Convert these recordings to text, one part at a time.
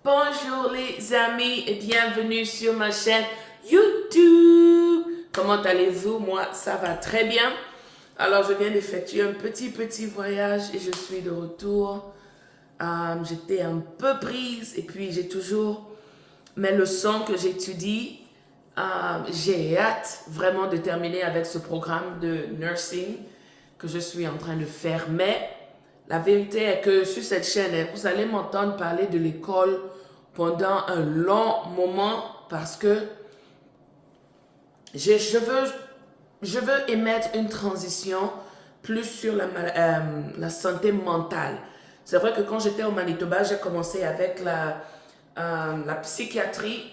Bonjour les amis et bienvenue sur ma chaîne YouTube. Comment allez-vous? Moi, ça va très bien. Alors, je viens d'effectuer un petit voyage et je suis de retour. J'étais un peu prise et puis j'ai toujours mes leçons que j'étudie. J'ai hâte vraiment de terminer avec ce programme de nursing que je suis en train de faire. Mais la vérité est que sur cette chaîne, vous allez m'entendre parler de l'école pendant un long moment parce que je veux émettre une transition plus sur la santé mentale. C'est vrai que quand j'étais au Manitoba, j'ai commencé avec la psychiatrie.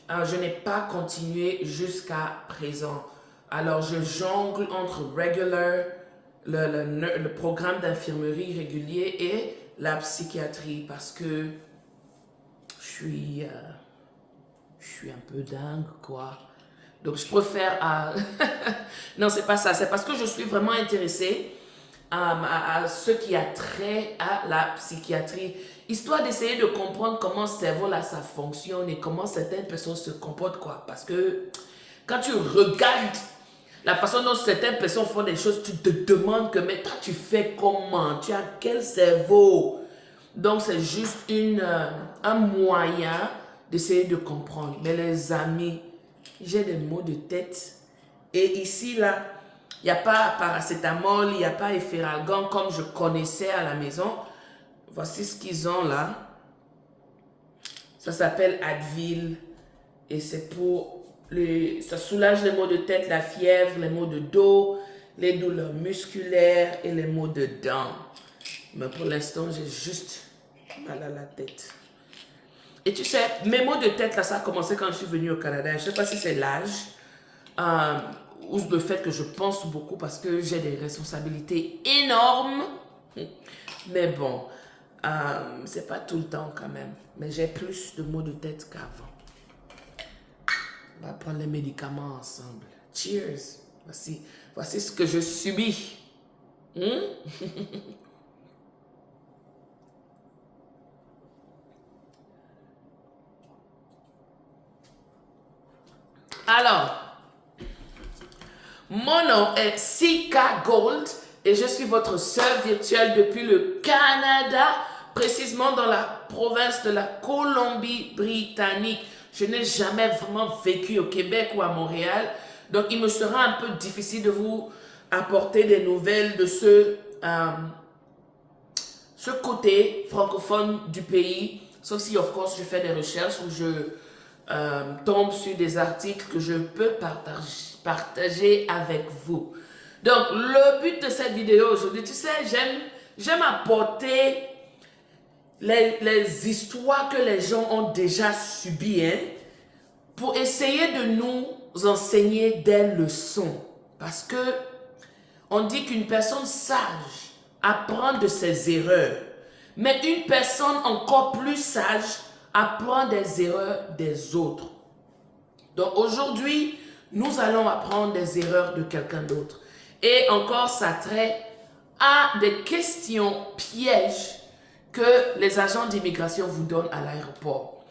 Je n'ai pas continué jusqu'à présent. Alors, je jongle entre le programme d'infirmerie régulier et la psychiatrie parce que je suis un peu dingue, quoi. Donc, je préfère... non, c'est pas ça. C'est parce que je suis vraiment intéressée à ce qui a trait à la psychiatrie, histoire d'essayer de comprendre comment ce cerveau-là, ça fonctionne et comment certaines personnes se comportent, quoi. Parce que quand tu regardes la façon dont certaines personnes font des choses, tu te demandes que, mais toi, tu fais comment? Tu as quel cerveau? Donc, c'est juste un moyen d'essayer de comprendre. Mais les amis, j'ai des maux de tête. Et ici, là, il n'y a pas paracétamol, il n'y a pas efferalgan comme je connaissais à la maison. Voici ce qu'ils ont là. Ça s'appelle Advil. Et c'est pour... ça soulage les maux de tête, la fièvre, les maux de dos, les douleurs musculaires et les maux de dents. Mais pour l'instant, j'ai juste mal à la tête. Et tu sais, mes maux de tête, là, ça a commencé quand je suis venue au Canada. Je ne sais pas si c'est l'âge ou le fait que je pense beaucoup parce que j'ai des responsabilités énormes. Mais bon, c'est pas tout le temps quand même. Mais j'ai plus de maux de tête qu'avant. On va prendre les médicaments ensemble. Cheers. Voici ce que je subis. Alors, mon nom est Sika Gold et je suis votre sœur virtuelle depuis le Canada, précisément dans la province de la Colombie-Britannique. Je n'ai jamais vraiment vécu au Québec ou à Montréal, donc il me sera un peu difficile de vous apporter des nouvelles de ce côté francophone du pays, sauf si, of course, je fais des recherches où je tombe sur des articles que je peux partager avec vous. Donc, le but de cette vidéo aujourd'hui, tu sais, j'aime apporter les histoires que les gens ont déjà subies, hein, pour essayer de nous enseigner des leçons. Parce que on dit qu'une personne sage apprend de ses erreurs, mais une personne encore plus sage apprend des erreurs des autres. Donc aujourd'hui, nous allons apprendre des erreurs de quelqu'un d'autre. Et encore, ça trait à des questions pièges que les agents d'immigration vous donnent à l'aéroport.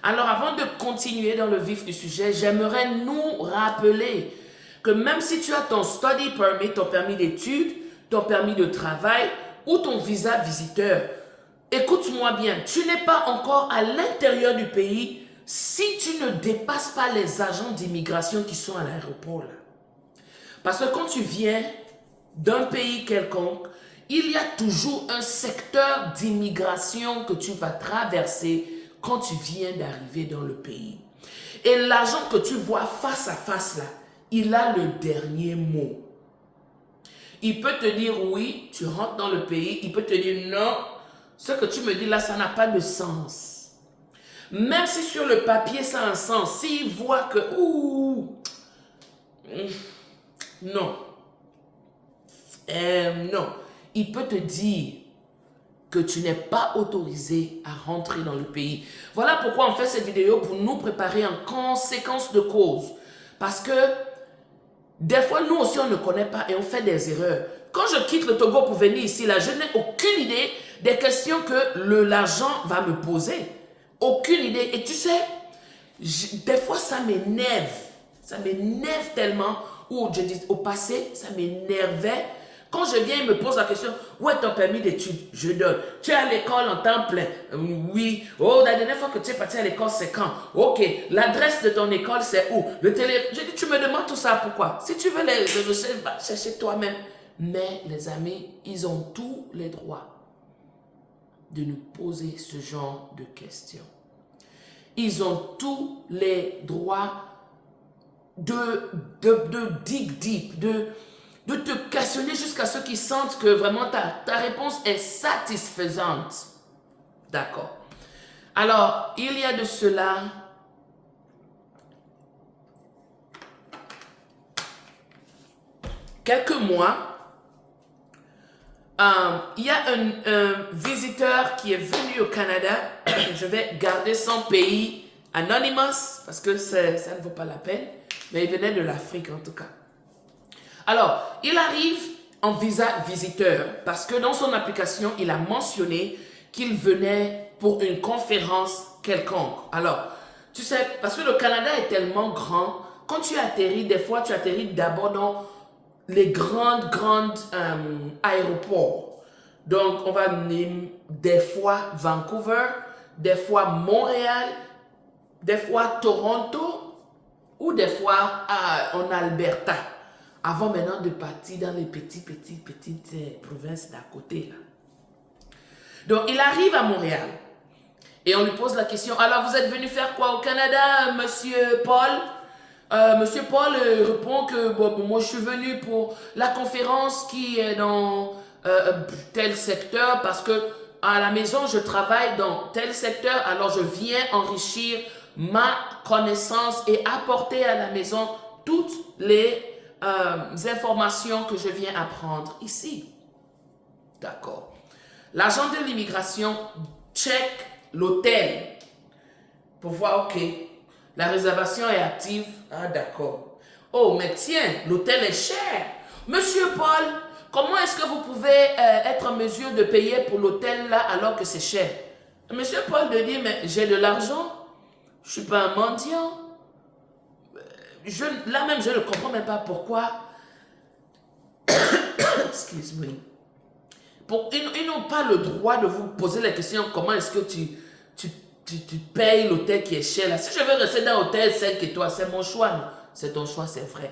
Alors avant de continuer dans le vif du sujet, j'aimerais nous rappeler que même si tu as ton study permit, ton permis d'études, ton permis de travail ou ton visa visiteur, écoute-moi bien, tu n'es pas encore à l'intérieur du pays si tu ne dépasses pas les agents d'immigration qui sont à l'aéroport. Parce que quand tu viens d'un pays quelconque, il y a toujours un secteur d'immigration que tu vas traverser quand tu viens d'arriver dans le pays. Et l'agent que tu vois face à face là, il a le dernier mot. Il peut te dire oui, tu rentres dans le pays. Il peut te dire non, ce que tu me dis là, ça n'a pas de sens. Même si sur le papier ça a un sens, s'il voit que non, non, il peut te dire que tu n'es pas autorisé à rentrer dans le pays. Voilà pourquoi on fait cette vidéo, pour nous préparer en conséquence de cause. Parce que des fois, nous aussi, on ne connaît pas et on fait des erreurs. Quand je quitte le Togo pour venir ici, là, je n'ai aucune idée des questions que l'agent va me poser. aucune idée. Et tu sais, des fois, ça m'énerve. Ça m'énerve tellement. Ou je dis, au passé, ça m'énervait. Quand je viens, il me pose la question, où est ton permis d'études? Je donne. Tu es à l'école en temps plein? Oui. Oh, la dernière fois que tu es parti à l'école, c'est quand? Ok. L'adresse de ton école, c'est où? Le télé. Je dis, tu me demandes tout ça pourquoi? Si tu veux les recherches, va chercher toi-même. Mais les amis, ils ont tous les droits de nous poser ce genre de questions. Ils ont tous les droits de dig deep, de te questionner jusqu'à ce qu'ils sentent que vraiment ta réponse est satisfaisante. D'accord. Alors, il y a de cela quelques mois, il y a un visiteur qui est venu au Canada. Je vais garder son pays anonymous parce que ça ne vaut pas la peine. Mais il venait de l'Afrique en tout cas. Alors, il arrive en visa visiteur parce que dans son application, il a mentionné qu'il venait pour une conférence quelconque. Alors, tu sais, parce que le Canada est tellement grand, quand tu atterris, des fois, tu atterris d'abord dans les grandes aéroports. Donc, on va nommer des fois Vancouver, des fois Montréal, des fois Toronto ou des fois en Alberta. Avant maintenant de partir dans les petites provinces d'à côté. Là. Donc, il arrive à Montréal et on lui pose la question, alors vous êtes venu faire quoi au Canada, monsieur Paul? Monsieur Paul répond que bon, moi je suis venu pour la conférence qui est dans tel secteur parce que à la maison je travaille dans tel secteur, alors je viens enrichir ma connaissance et apporter à la maison toutes les informations que je viens apprendre ici. D'accord. L'agent de l'immigration check l'hôtel pour voir, ok, la réservation est active. Ah, d'accord. Oh, mais tiens, l'hôtel est cher. Monsieur Paul, comment est-ce que vous pouvez être en mesure de payer pour l'hôtel là alors que c'est cher? Monsieur Paul de dire, mais j'ai de l'argent. Je ne suis pas un mendiant. Là même, je ne comprends même pas pourquoi. Excuse-moi. Ils n'ont pas le droit de vous poser la question, comment est-ce que tu payes l'hôtel qui est cher là. Si je veux rester dans l'hôtel 5 étoiles, c'est mon choix. Non? C'est ton choix, c'est vrai.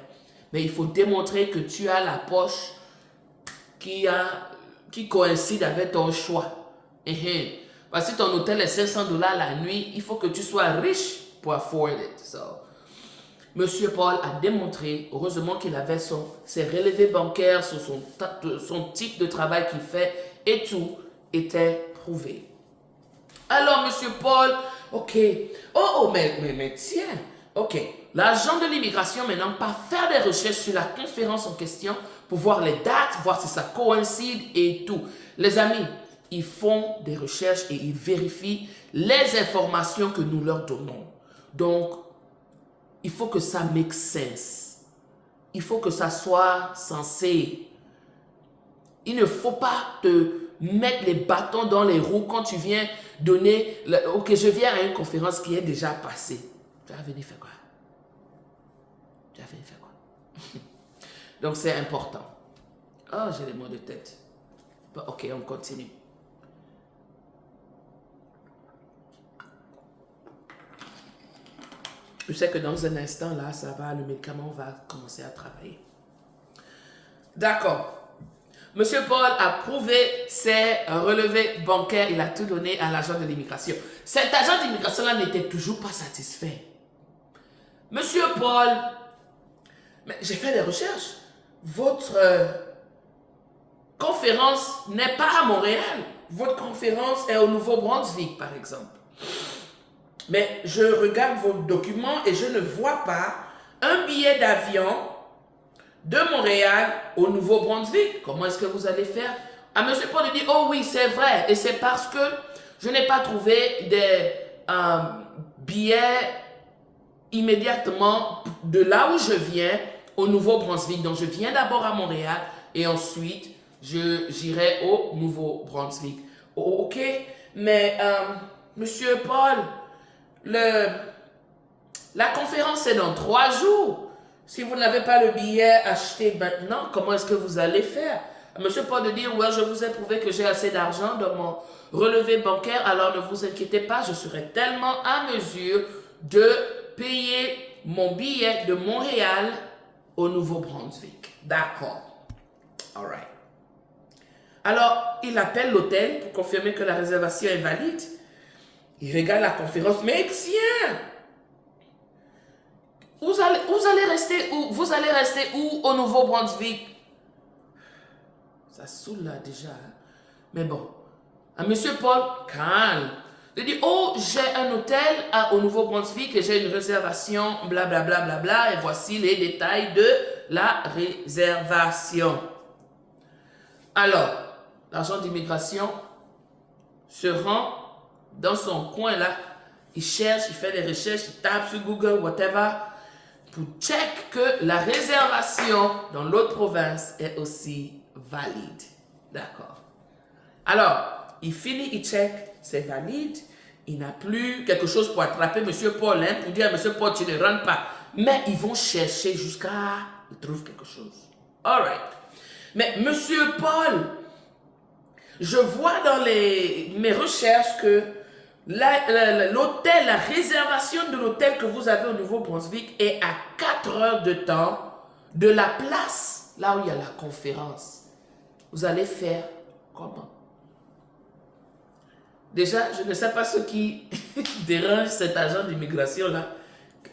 Mais il faut démontrer que tu as la poche qui coïncide avec ton choix. Parce que si ton hôtel est 500 $ la nuit, il faut que tu sois riche pour afford it. So, Monsieur Paul a démontré, heureusement qu'il avait ses relevés bancaires sur son type de travail qu'il fait et tout était prouvé. Alors, Monsieur Paul, ok, mais tiens, ok, l'agent de l'immigration maintenant part faire des recherches sur la conférence en question pour voir les dates, voir si ça coïncide et tout. Les amis, ils font des recherches et ils vérifient les informations que nous leur donnons. Donc, il faut que ça make sense. Il faut que ça soit sensé. Il ne faut pas te mettre les bâtons dans les roues quand tu viens donner... Ok, je viens à une conférence qui est déjà passée. Tu vas venir faire quoi? Tu vas venir faire quoi? Donc, c'est important. Oh, j'ai les mots de tête. Bon, ok, on continue. Je sais que dans un instant, là, ça va, le médicament va commencer à travailler. D'accord. Monsieur Paul a prouvé ses relevés bancaires. Il a tout donné à l'agent de l'immigration. Cet agent d'immigration-là n'était toujours pas satisfait. Monsieur Paul, mais j'ai fait des recherches. Votre conférence n'est pas à Montréal. Votre conférence est au Nouveau-Brunswick, par exemple. Mais je regarde vos documents et je ne vois pas un billet d'avion de Montréal au Nouveau-Brunswick. Comment est-ce que vous allez faire? Ah, monsieur Paul dit, oh oui, c'est vrai. Et c'est parce que je n'ai pas trouvé des billets immédiatement de là où je viens au Nouveau-Brunswick. Donc, je viens d'abord à Montréal et ensuite, j'irai au Nouveau-Brunswick. Oh, ok, mais Monsieur Paul, la conférence est dans 3 jours. Si vous n'avez pas le billet acheté maintenant, comment est-ce que vous allez faire? Monsieur Paul de dire, ouais, je vous ai prouvé que j'ai assez d'argent dans mon relevé bancaire, alors ne vous inquiétez pas, je serai tellement à mesure de payer mon billet de Montréal au Nouveau-Brunswick. D'accord. All right. Alors, il appelle l'hôtel pour confirmer que la réservation est valide. Il regarde la conférence, mais tiens, vous allez rester où? Vous allez rester où au Nouveau-Brunswick? Ça saoule là déjà. Hein? Mais bon, à Monsieur Paul, calme. Il dit, oh, j'ai un hôtel au Nouveau-Brunswick et j'ai une réservation, blablabla, bla, bla, bla, et voici les détails de la réservation. Alors, l'agent d'immigration se rend dans son coin là, il cherche, il fait des recherches, il tape sur Google, whatever, pour check que la réservation dans l'autre province est aussi valide. D'accord. Alors, il finit, il check, c'est valide, il n'a plus quelque chose pour attraper M. Paul, hein, pour dire à M. Paul, tu ne rentres pas. Mais ils vont chercher jusqu'à ils trouvent quelque chose. All right. Mais M. Paul, je vois dans mes recherches que l'hôtel, la réservation de l'hôtel que vous avez au Nouveau-Brunswick est à 4 heures de temps de la place, là où il y a la conférence. Vous allez faire comment? Déjà, je ne sais pas ce qui dérange cet agent d'immigration là.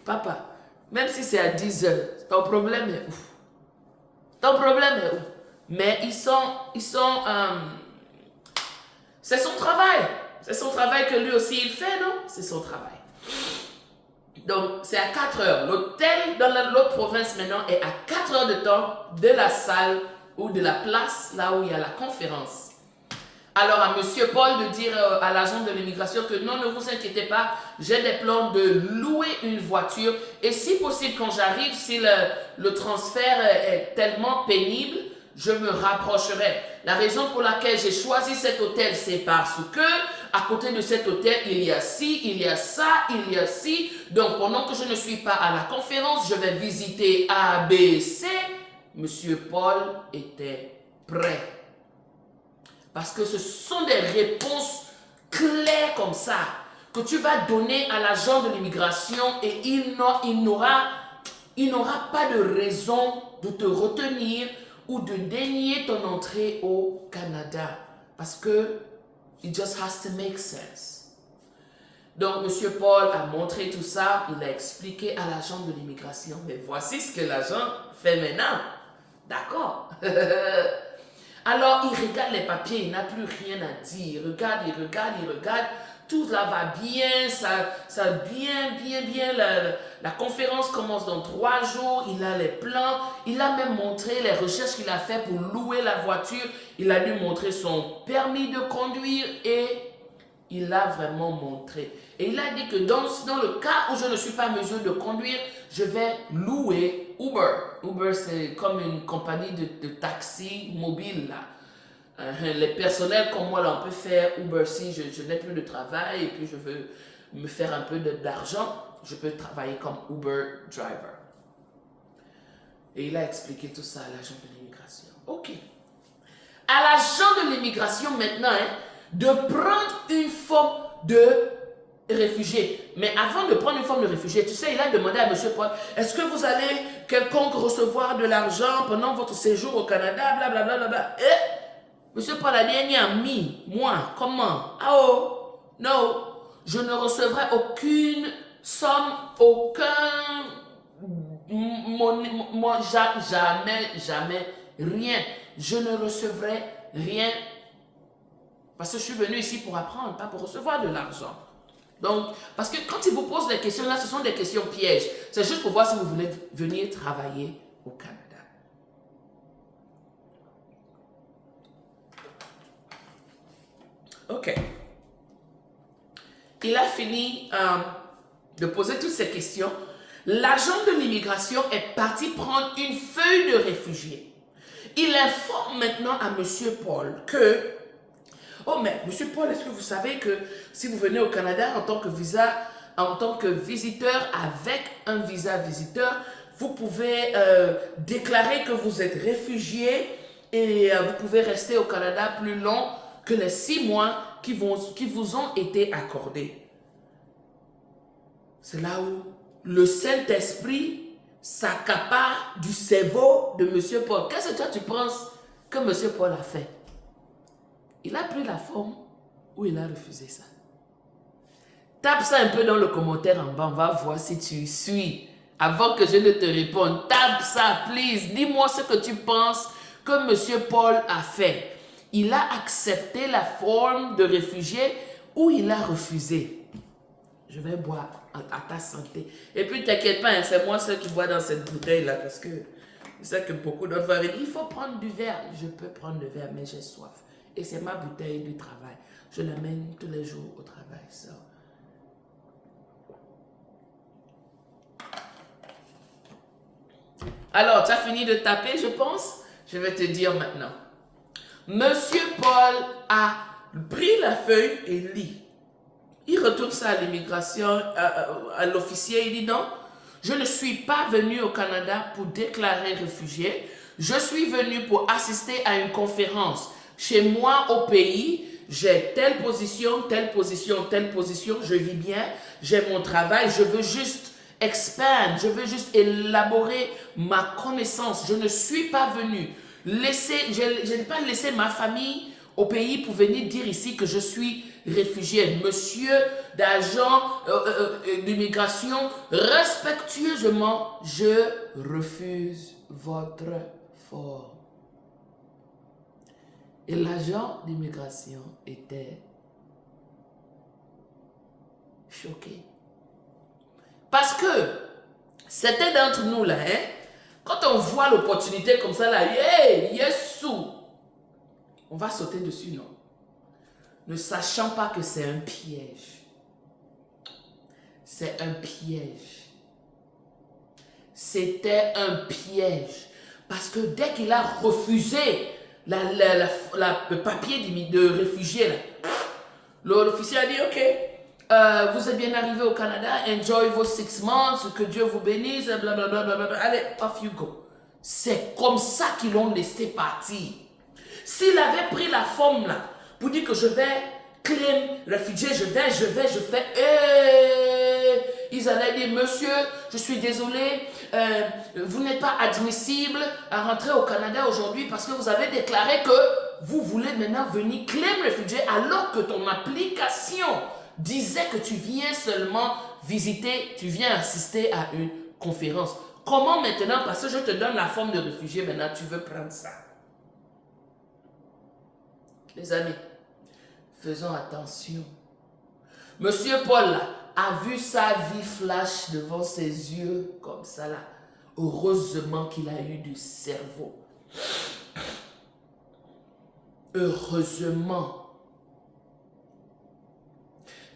Papa, même si c'est à 10 heures, ton problème est où? Ton problème est où? Mais c'est son travail. C'est son travail que lui aussi il fait, non? C'est son travail. Donc, c'est à 4 heures. L'hôtel dans l'autre province maintenant est à 4 heures de temps de la salle ou de la place là où il y a la conférence. Alors, à M. Paul de dire à l'agent de l'immigration que non, ne vous inquiétez pas, j'ai des plans de louer une voiture et si possible, quand j'arrive, si le transfert est tellement pénible, je me rapprocherai. La raison pour laquelle j'ai choisi cet hôtel, c'est parce que à côté de cet hôtel, il y a ci, il y a ça, il y a ci. Donc, pendant que je ne suis pas à la conférence, je vais visiter A, B, C. Monsieur Paul était prêt. Parce que ce sont des réponses claires comme ça que tu vas donner à l'agent de l'immigration et il n'aura pas de raison de te retenir ou de dénier ton entrée au Canada. Parce que it just has to make sense. Donc, M. Paul a montré tout ça, il a expliqué à l'agent de l'immigration. Mais voici ce que l'agent fait maintenant. D'accord. Alors, il regarde les papiers, il n'a plus rien à dire. Il regarde. Tout là va bien, ça bien. La conférence commence dans 3 jours. Il a les plans. Il a même montré les recherches qu'il a fait pour louer la voiture. Il a dû montrer son permis de conduire et il a vraiment montré. Et il a dit que dans le cas où je ne suis pas en mesure de conduire, je vais louer Uber. Uber, c'est comme une compagnie de taxi mobile là. Les personnels comme moi, là, on peut faire Uber si je n'ai plus de travail et puis je veux me faire un peu d'argent, je peux travailler comme Uber driver. Et il a expliqué tout ça à l'agent de l'immigration. Ok. À l'agent de l'immigration maintenant, de prendre une forme de réfugié. Mais avant de prendre une forme de réfugié, tu sais, il a demandé à M. Paul, est-ce que vous allez quelconque recevoir de l'argent pendant votre séjour au Canada, blablabla. Et M. Paul a dit, ami, moi, comment? Ah oh, non, je ne recevrai aucune somme, jamais, rien. Je ne recevrai rien. Parce que je suis venu ici pour apprendre, pas pour recevoir de l'argent. Donc, parce que quand ils vous posent des questions là, ce sont des questions pièges. C'est juste pour voir si vous voulez venir travailler au Canada. Ok. Il a fini de poser toutes ces questions. L'agent de l'immigration est parti prendre une feuille de réfugié. Il informe maintenant à M. Paul que Oh, mais Monsieur Paul, est-ce que vous savez que si vous venez au Canada en tant que visiteur avec un visa visiteur, vous pouvez déclarer que vous êtes réfugié et vous pouvez rester au Canada plus long que les 6 mois qui vous ont été accordés. C'est là où le Saint-Esprit s'accapare du cerveau de Monsieur Paul. Qu'est-ce que toi tu penses que Monsieur Paul a fait? Il a pris la forme ou il a refusé ça? Tape ça un peu dans le commentaire en bas, on va voir si tu suis. Avant que je ne te réponde, tape ça, please. Dis-moi ce que tu penses que Monsieur Paul a fait. Il a accepté la forme de réfugié ou il a refusé? Je vais boire à ta santé. Et puis, t'inquiète pas, hein, c'est moi seul qui bois dans cette bouteille-là parce que je sais que beaucoup d'autres vont dire, il faut prendre du verre. Je peux prendre le verre, mais j'ai soif. Et c'est ma bouteille du travail. Je l'amène tous les jours au travail. So. Alors, tu as fini de taper, je pense? Je vais te dire maintenant. Monsieur Paul a pris la feuille et lit. Il retourne ça à l'immigration, à l'officier, il dit non, je ne suis pas venu au Canada pour déclarer réfugié. Je suis venu pour assister à une conférence. Chez moi au pays, j'ai telle position, telle position, telle position, je vis bien, j'ai mon travail, je veux juste expand, je veux juste élaborer ma connaissance. Je ne suis pas venu je n'ai pas laissé ma famille au pays pour venir dire ici que je suis réfugié. Monsieur d'agent d'immigration, respectueusement, je refuse votre forme. Et l'agent d'immigration était choqué. Parce que c'était d'entre nous là, hein? Quand on voit l'opportunité comme ça là, hey, Yesou, on va sauter dessus, non? Ne sachant pas que c'est un piège. C'est un piège. C'était un piège. Parce que dès qu'il a refusé le papier de réfugié, l'officier a dit, ok, vous êtes bien arrivé au Canada, enjoy vos 6 months, que Dieu vous bénisse, blablabla, allez, off you go. C'est comme ça qu'ils l'ont laissé partir. S'il avait pris la forme là, pour dire que je vais claim réfugié, je fais, ils allaient dire, monsieur, je suis désolé, vous n'êtes pas admissible à rentrer au Canada aujourd'hui parce que vous avez déclaré que vous voulez maintenant venir claim réfugié alors que ton application disait que tu viens seulement visiter, tu viens assister à une conférence. Comment maintenant, parce que je te donne la forme de réfugié, maintenant tu veux prendre ça? Les amis, faisons attention. Monsieur Paul là, a vu sa vie flash devant ses yeux comme ça là. Heureusement qu'il a eu du cerveau. Heureusement.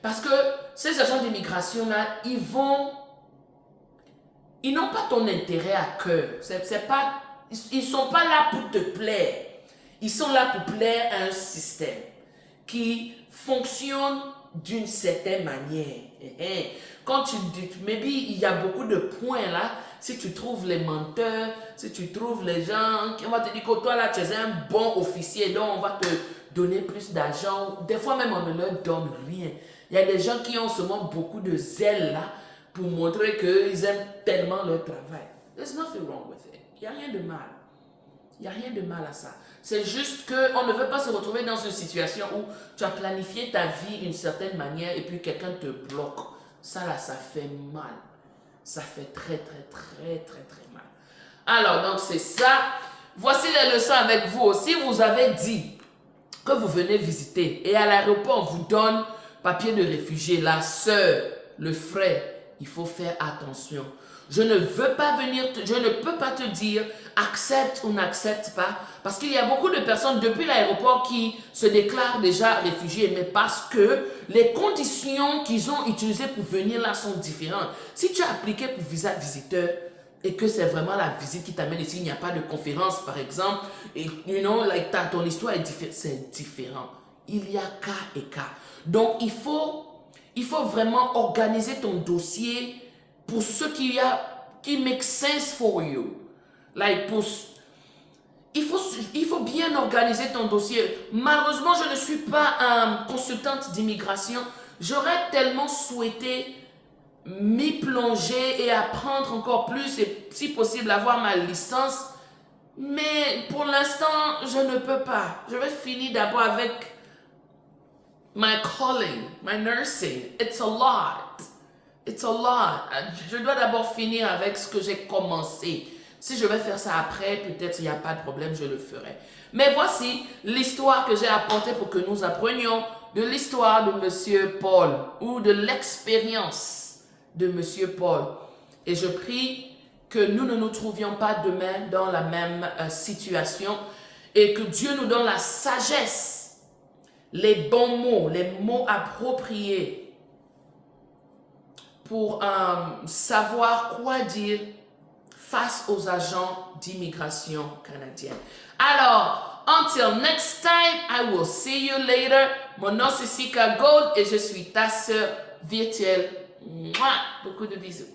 Parce que ces agents d'immigration là, ils n'ont pas ton intérêt à cœur. Ils ne sont pas là pour te plaire. Ils sont là pour plaire à un système qui fonctionne d'une certaine manière. Quand tu dis, maybe il y a beaucoup de points là, si tu trouves les menteurs, si tu trouves les gens qui vont te dire que toi là tu es un bon officier, donc on va te donner plus d'argent. Des fois même on ne leur donne rien. Il y a des gens qui ont seulement beaucoup de zèle là pour montrer qu'ils aiment tellement leur travail. There's nothing wrong with it. Il n'y a rien de mal. Il n'y a rien de mal à ça. C'est juste qu'on ne veut pas se retrouver dans une situation où tu as planifié ta vie d'une certaine manière et puis quelqu'un te bloque. Ça là, ça fait mal. Ça fait très mal. Alors, donc c'est ça. Voici les leçons avec vous. Si vous avez dit que vous venez visiter et à l'aéroport, on vous donne papier de réfugié, la sœur, le frère, il faut faire attention. Je ne peux pas te dire accepte ou n'accepte pas, parce qu'il y a beaucoup de personnes depuis l'aéroport qui se déclarent déjà réfugiés, mais parce que les conditions qu'ils ont utilisées pour venir là sont différentes. Si tu as appliqué pour visa visiteur et que c'est vraiment la visite qui t'amène ici, il n'y a pas de conférence par exemple, et ton histoire est différente, c'est différent. il y a cas et cas. Donc, il faut vraiment organiser ton dossier pour ce qui make sense for you. Like, il faut bien organiser ton dossier. Malheureusement, je ne suis pas consultante d'immigration. J'aurais tellement souhaité m'y plonger et apprendre encore plus et si possible avoir ma licence. Mais pour l'instant, je ne peux pas. Je vais finir d'abord avec my calling, my nursing. It's a lot. It's a lot. Je dois d'abord finir avec ce que j'ai commencé. Si je vais faire ça après, peut-être il n'y a pas de problème, je le ferai. Mais voici l'histoire que j'ai apportée pour que nous apprenions de l'histoire de Monsieur Paul ou de l'expérience de Monsieur Paul. Et je prie que nous ne nous trouvions pas demain dans la même situation et que Dieu nous donne la sagesse, les bons mots, les mots appropriés pour savoir quoi dire face aux agents d'immigration canadienne. Alors, until next time, I will see you later. Mon nom c'est Sika Gold et je suis ta sœur virtuelle. Mouah! Beaucoup de bisous.